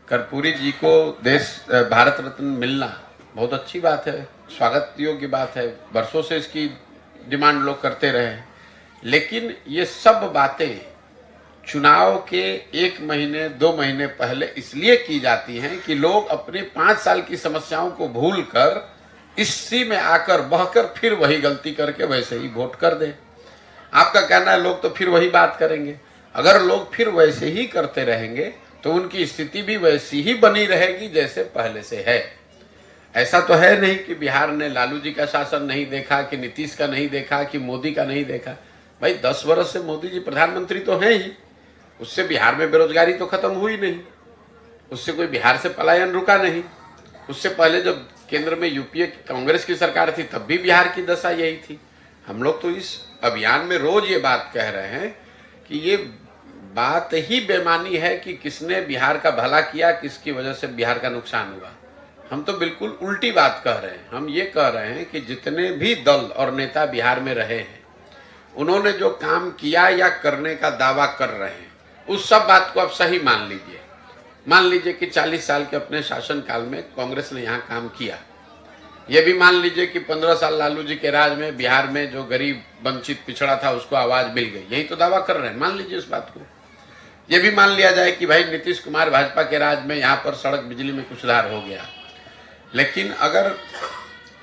कर्पूरी जी को भारत रत्न मिलना बहुत अच्छी बात है, स्वागत योग्य बात है। वर्षों से इसकी डिमांड लोग करते रहे हैं, लेकिन ये सब बातें चुनाव के 1 महीने 2 महीने पहले इसलिए की जाती हैं कि लोग अपनी 5 साल की समस्याओं को भूलकर इसी में आकर बहकर फिर वही गलती करके वैसे ही वोट कर दें। आपका कहना है लोग तो फिर वही बात करेंगे। अगर लोग फिर वैसे ही करते रहेंगे तो उनकी स्थिति भी वैसी ही बनी रहेगी जैसे पहले से है। ऐसा तो है नहीं कि बिहार ने लालू जी का शासन नहीं देखा, कि नीतीश का नहीं देखा, कि मोदी का नहीं देखा। भाई 10 वर्ष से मोदी जी प्रधानमंत्री तो हैं ही, उससे बिहार में बेरोजगारी तो खत्म हुई नहीं, उससे कोई बिहार से पलायन रुका नहीं। उससे पहले जब केंद्र में यूपीए कांग्रेस की सरकार थी तब भी बिहार की दशा यही थी। हम लोग तो इस अभियान में रोज ये बात कह रहे हैं कि ये बात ही बेमानी है कि किसने बिहार का भला किया, किसकी वजह से बिहार का नुकसान हुआ। हम तो बिल्कुल उल्टी बात कह रहे हैं। हम ये कह रहे हैं कि जितने भी दल और नेता बिहार में रहे हैं, उन्होंने जो काम किया या करने का दावा कर रहे हैं, उस सब बात को आप सही मान लीजिए। मान लीजिए कि 40 साल के अपने शासन काल में कांग्रेस ने यहाँ काम किया। ये भी मान लीजिए कि 15 साल लालू जी के राज में बिहार में जो गरीब वंचित पिछड़ा था उसको आवाज मिल गई। यही तो दावा कर रहे हैं, मान लीजिए इस बात को। ये भी मान लिया जाए कि भाई नीतीश कुमार भाजपा के राज में यहाँ पर सड़क बिजली में कुछ सुधार हो गया। लेकिन अगर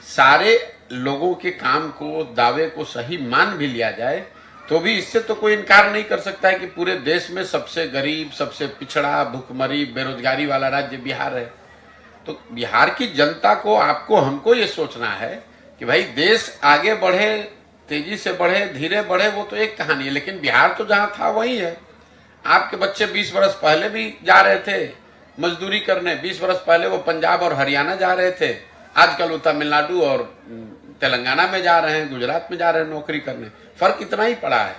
सारे लोगों के काम को, दावे को सही मान भी लिया जाए तो भी इससे तो कोई इनकार नहीं कर सकता है कि पूरे देश में सबसे गरीब, सबसे पिछड़ा, भुखमरी, बेरोजगारी वाला राज्य बिहार है। तो बिहार की जनता को, आपको, हमको ये सोचना है कि भाई देश आगे बढ़े, तेजी से बढ़े, धीरे बढ़े, वो तो एक कहानी है, लेकिन बिहार तो जहां था वही है। आपके बच्चे 20 वर्ष पहले भी जा रहे थे मजदूरी करने, 20 वर्ष पहले वो पंजाब और हरियाणा जा रहे थे, आजकल वो तमिलनाडु और तेलंगाना में जा रहे हैं, गुजरात में जा रहे हैं नौकरी करने। फर्क इतना ही पड़ा है।